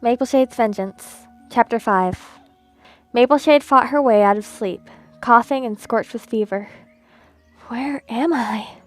Mapleshade's Vengeance, Chapter 5. Mapleshade fought her way out of sleep, coughing and scorched with fever. Where am I?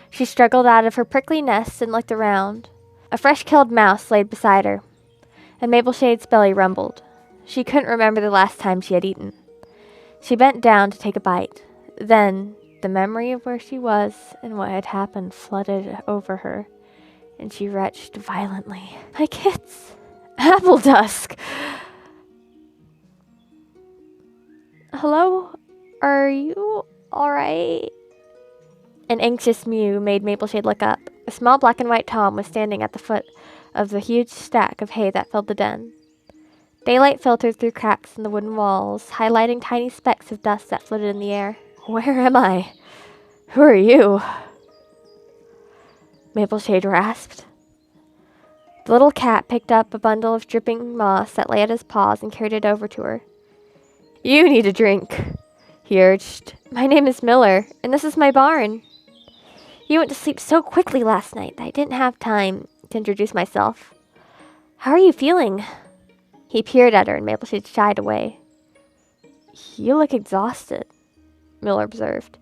She struggled out of her prickly nest and looked around. A fresh-killed mouse laid beside her, and Mapleshade's belly rumbled. She couldn't remember the last time she had eaten. She bent down to take a bite. Then, the memory of where she was and what had happened flooded over her, and she retched violently. My kits! Apple dusk! Hello? Are you alright? An anxious mew made Mapleshade look up. A small black and white Tom was standing at the foot of the huge stack of hay that filled the den. Daylight filtered through cracks in the wooden walls, highlighting tiny specks of dust that floated in the air. Where am I? Who are you? Mapleshade rasped. The little cat picked up a bundle of dripping moss that lay at his paws and carried it over to her. You need a drink, he urged. My name is Myler, and this is my barn. You went to sleep so quickly last night that I didn't have time to introduce myself. How are you feeling? He peered at her, and Mapleshade shied away. You look exhausted, Myler observed.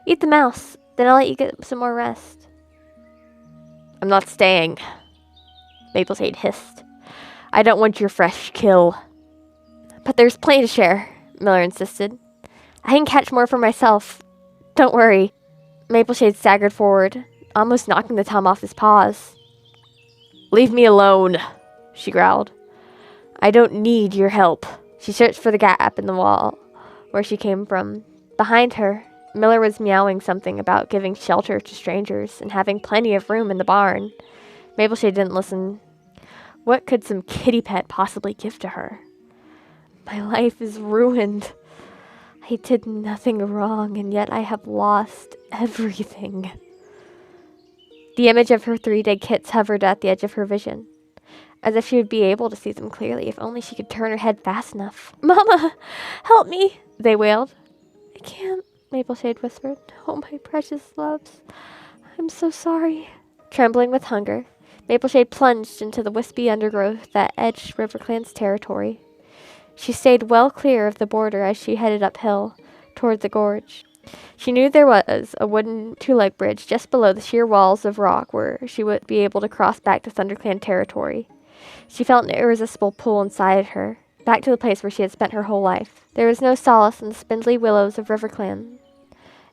Eat the mouse, then I'll let you get some more rest. I'm not staying, Mapleshade hissed. I don't want your fresh kill. But there's plenty to share, Myler insisted. I can catch more for myself. Don't worry. Mapleshade staggered forward, almost knocking the Tom off his paws. Leave me alone, she growled. I don't need your help. She searched for the gap in the wall where she came from. Behind her, Myler was meowing something about giving shelter to strangers and having plenty of room in the barn. Mapleshade didn't listen. What could some kitty pet possibly give to her? My life is ruined. I did nothing wrong, and yet I have lost everything. The image of her 3 dead kits hovered at the edge of her vision, as if she would be able to see them clearly if only she could turn her head fast enough. Mama, help me, they wailed. I can't, Mapleshade whispered. Oh, my precious loves. I'm so sorry. Trembling with hunger, Mapleshade plunged into the wispy undergrowth that edged RiverClan's territory. She stayed well clear of the border as she headed uphill toward the gorge. She knew there was a wooden 2-leg bridge just below the sheer walls of rock where she would be able to cross back to ThunderClan territory. She felt an irresistible pull inside her, back to the place where she had spent her whole life. There was no solace in the spindly willows of RiverClan,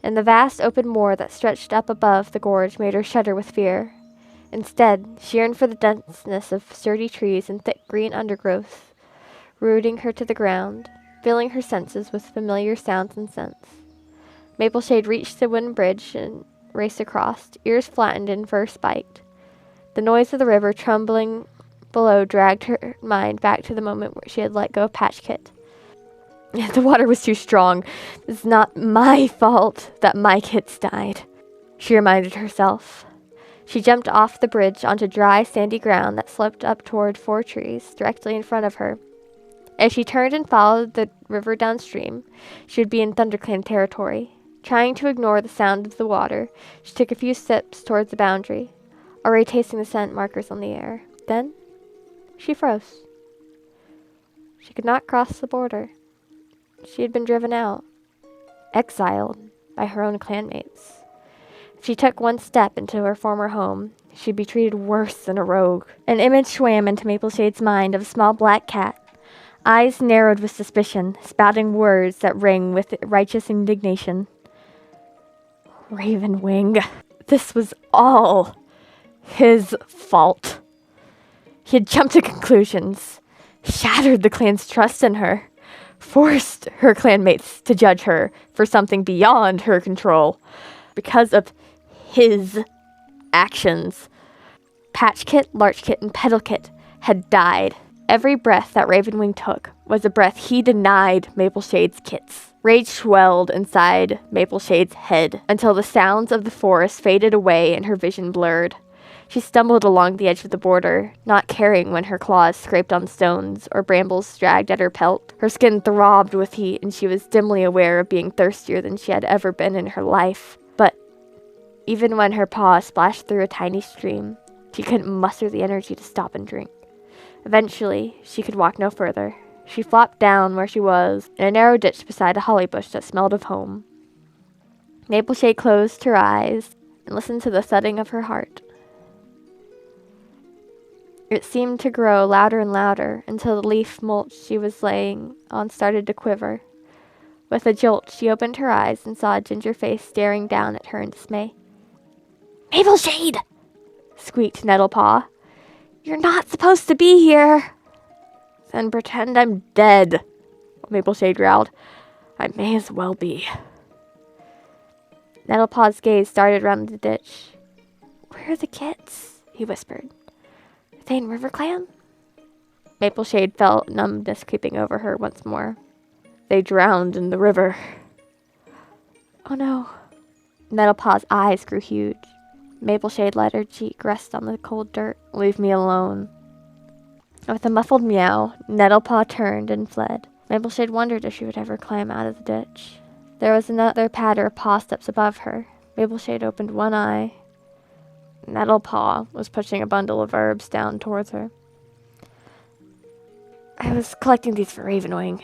and the vast open moor that stretched up above the gorge made her shudder with fear. Instead, she yearned for the denseness of sturdy trees and thick green undergrowth, rooting her to the ground, filling her senses with familiar sounds and scents. Mapleshade reached the wooden bridge and raced across, ears flattened and fur spiked. The noise of the river trembling below dragged her mind back to the moment where she had let go of Patch Kit. The water was too strong. It's not my fault that my kits died, she reminded herself. She jumped off the bridge onto dry, sandy ground that sloped up toward 4 trees directly in front of her. As she turned and followed the river downstream, she would be in ThunderClan territory. Trying to ignore the sound of the water, she took a few steps towards the boundary, already tasting the scent markers on the air. Then, she froze. She could not cross the border. She had been driven out, exiled by her own clanmates. If she took one step into her former home, she'd be treated worse than a rogue. An image swam into Mapleshade's mind of a small black cat, eyes narrowed with suspicion, spouting words that rang with righteous indignation. Ravenwing. This was all his fault. He had jumped to conclusions, shattered the clan's trust in her, forced her clanmates to judge her for something beyond her control because of his actions. Patchkit, Larchkit, and Petalkit had died. Every breath that Ravenwing took was a breath he denied Mapleshade's kits. Rage swelled inside Mapleshade's head until the sounds of the forest faded away and her vision blurred. She stumbled along the edge of the border, not caring when her claws scraped on stones or brambles dragged at her pelt. Her skin throbbed with heat, and she was dimly aware of being thirstier than she had ever been in her life. But even when her paws splashed through a tiny stream, she couldn't muster the energy to stop and drink. Eventually, she could walk no further. She flopped down where she was, in a narrow ditch beside a holly bush that smelled of home. Mapleshade closed her eyes and listened to the thudding of her heart. It seemed to grow louder and louder until the leaf mulch she was laying on started to quiver. With a jolt, she opened her eyes and saw a ginger face staring down at her in dismay. "Mapleshade!" squeaked Nettlepaw. "You're not supposed to be here!" "Then pretend I'm dead," Mapleshade growled. "I may as well be." Nettlepaw's gaze started around the ditch. "Where are the kids?" he whispered. "Are they in RiverClan?" Mapleshade felt numbness creeping over her once more. "They drowned in the river." "Oh no." Nettlepaw's eyes grew huge. Mapleshade let her cheek rest on the cold dirt. "Leave me alone." With a muffled meow, Nettlepaw turned and fled. Mapleshade wondered if she would ever climb out of the ditch. There was another patter of paw steps above her. Mapleshade opened one eye. Nettlepaw was pushing a bundle of herbs down towards her. "I was collecting these for Ravenwing,"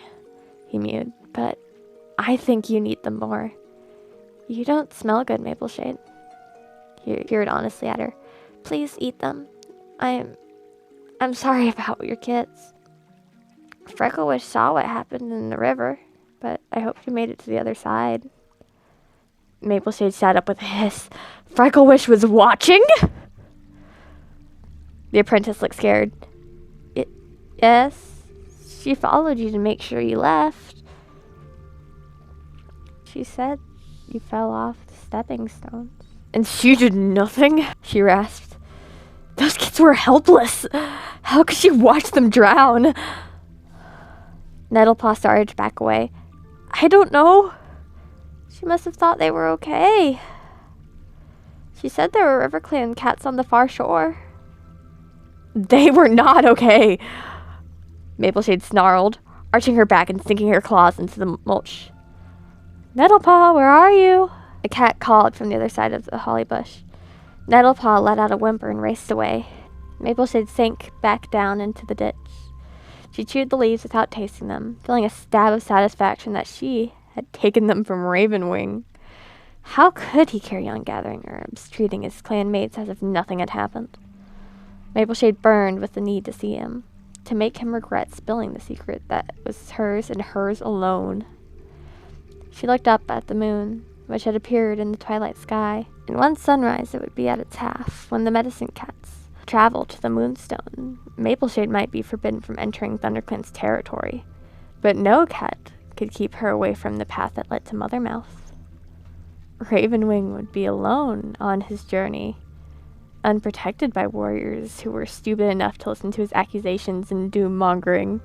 he mewed, "but I think you need them more. You don't smell good, Mapleshade." He peered honestly at her. "Please eat them. I'm sorry about your kids. Frecklewish saw what happened in the river, but I hope you made it to the other side." Mapleshade sat up with a hiss. "Frecklewish was watching?" The apprentice looked scared. Yes, she followed you to make sure you left. She said you fell off the stepping stones." "And she did nothing?" she rasped. "Those kids were helpless. How could she watch them drown?" Nettlepaw started to back away. "I don't know. She must have thought they were okay. She said there were RiverClan cats on the far shore." "They were not okay," Mapleshade snarled, arching her back and sinking her claws into the mulch. "Nettlepaw, where are you?" A cat called from the other side of the holly bush. Nettlepaw let out a whimper and raced away. Mapleshade sank back down into the ditch. She chewed the leaves without tasting them, feeling a stab of satisfaction that she had taken them from Ravenwing. How could he carry on gathering herbs, treating his clanmates as if nothing had happened? Mapleshade burned with the need to see him, to make him regret spilling the secret that was hers and hers alone. She looked up at the moon, which had appeared in the twilight sky. In one sunrise it would be at its half, when the medicine cats traveled to the Moonstone. Mapleshade might be forbidden from entering ThunderClan's territory, but no cat could keep her away from the path that led to Mothermouth. Ravenwing would be alone on his journey, unprotected by warriors who were stupid enough to listen to his accusations and doom-mongering.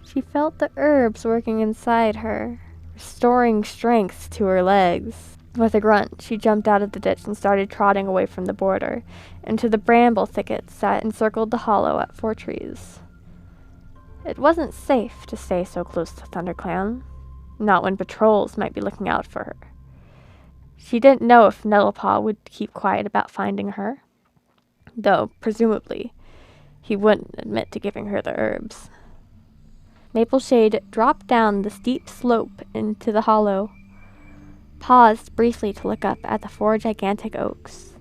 She felt the herbs working inside her, restoring strength to her legs. With a grunt, she jumped out of the ditch and started trotting away from the border, into the bramble thickets that encircled the hollow at 4 trees. It wasn't safe to stay so close to ThunderClan, not when patrols might be looking out for her. She didn't know if Nettlepaw would keep quiet about finding her, though, presumably, he wouldn't admit to giving her the herbs. Mapleshade dropped down the steep slope into the hollow, paused briefly to look up at the 4 gigantic oaks,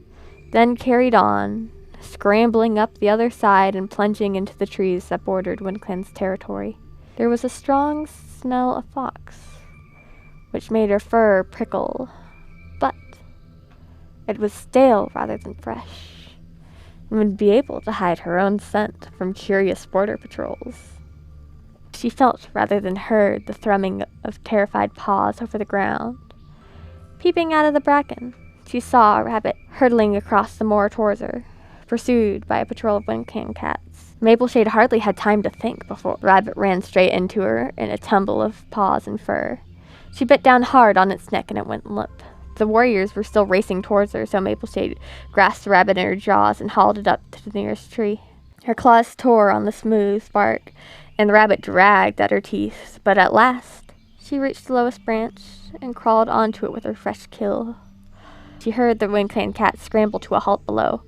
then carried on, scrambling up the other side and plunging into the trees that bordered WindClan's territory. There was a strong smell of fox, which made her fur prickle, but it was stale rather than fresh, and would be able to hide her own scent from curious border patrols. She felt rather than heard the thrumming of terrified paws over the ground. Peeping out of the bracken, she saw a rabbit hurtling across the moor towards her, pursued by a patrol of WindClan cats. Mapleshade hardly had time to think before the rabbit ran straight into her in a tumble of paws and fur. She bit down hard on its neck and it went limp. The warriors were still racing towards her, so Mapleshade grasped the rabbit in her jaws and hauled it up to the nearest tree. Her claws tore on the smooth bark, and the rabbit dragged at her teeth, but at last she reached the lowest branch and crawled onto it with her fresh kill. She heard the WindClan cat scramble to a halt below.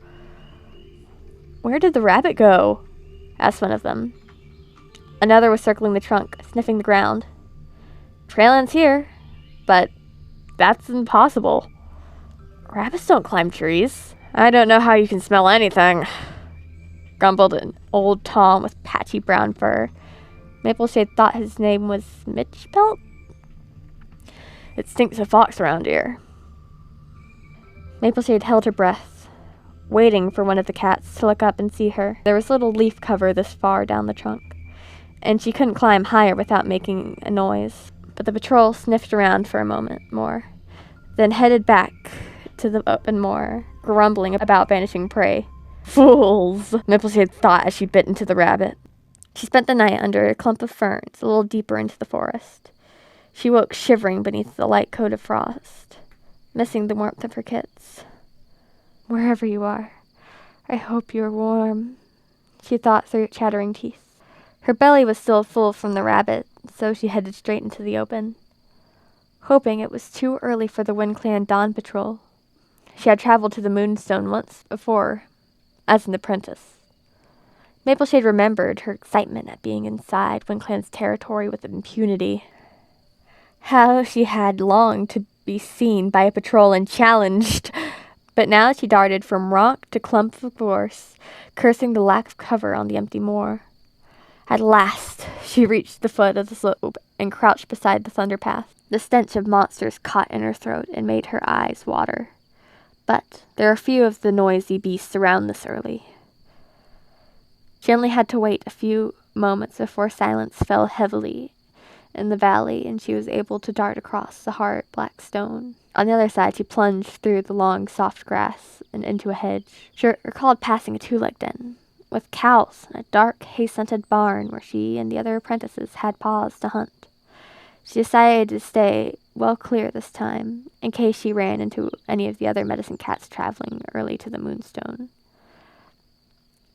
"Where did the rabbit go?" asked one of them. Another was circling the trunk, sniffing the ground. Trail ends here, but that's impossible. Rabbits don't climb trees. I don't know how you can smell anything, grumbled an old Tom with patchy brown fur. Mapleshade thought his name was Mitchpelt. It stinks of fox around here. Mapleshade held her breath, waiting for one of the cats to look up and see her. There was little leaf cover this far down the trunk, and she couldn't climb higher without making a noise. But the patrol sniffed around for a moment more, then headed back to the open moor, grumbling about vanishing prey. Fools, Mapleshade thought as she bit into the rabbit. She spent the night under a clump of ferns, a little deeper into the forest. She woke shivering beneath the light coat of frost, missing the warmth of her kits. Wherever you are, I hope you are warm, she thought through chattering teeth. Her belly was still full from the rabbit, so she headed straight into the open, hoping it was too early for the Wind Clan dawn patrol. She had traveled to the Moonstone once before, as an apprentice. Mapleshade remembered her excitement at being inside Wind Clan's territory with impunity. How she had longed to be seen by a patrol and challenged, but now she darted from rock to clump of gorse, cursing the lack of cover on the empty moor. At last, she reached the foot of the slope and crouched beside the thunderpath. The stench of monsters caught in her throat and made her eyes water. But there are few of the noisy beasts around this early. She only had to wait a few moments before silence fell heavily in the valley, and she was able to dart across the hard black stone. On the other side, she plunged through the long, soft grass and into a hedge. She recalled passing a two-legged den, with cows and a dark, hay-scented barn where she and the other apprentices had paused to hunt. She decided to stay well clear this time, in case she ran into any of the other medicine cats traveling early to the Moonstone.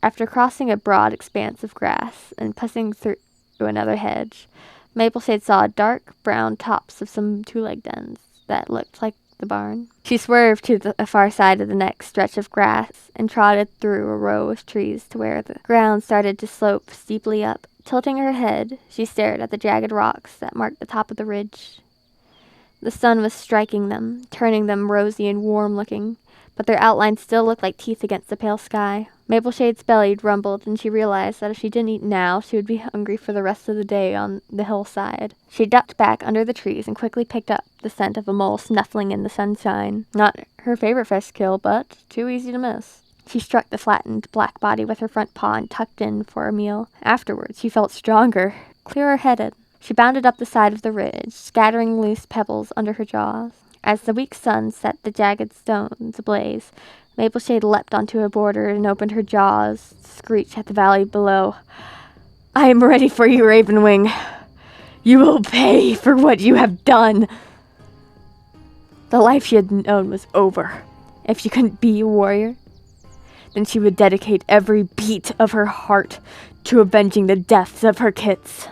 After crossing a broad expanse of grass and passing through another hedge, Mapleshade saw dark brown tops of some two-legged dens that looked like the barn. She swerved to the far side of the next stretch of grass and trotted through a row of trees to where the ground started to slope steeply up. Tilting her head, she stared at the jagged rocks that marked the top of the ridge. The sun was striking them, turning them rosy and warm-looking, but their outlines still looked like teeth against the pale sky. Mapleshade's belly rumbled, and she realized that if she didn't eat now, she would be hungry for the rest of the day on the hillside. She ducked back under the trees and quickly picked up the scent of a mole snuffling in the sunshine. Not her favorite fish kill, but too easy to miss. She struck the flattened black body with her front paw and tucked in for a meal. Afterwards, she felt stronger, clearer-headed. She bounded up the side of the ridge, scattering loose pebbles under her jaws. As the weak sun set the jagged stones ablaze, Mapleshade leapt onto a border and opened her jaws to screech at the valley below. I am ready for you, Ravenwing. You will pay for what you have done. The life she had known was over. If she couldn't be a warrior, then she would dedicate every beat of her heart to avenging the deaths of her kits.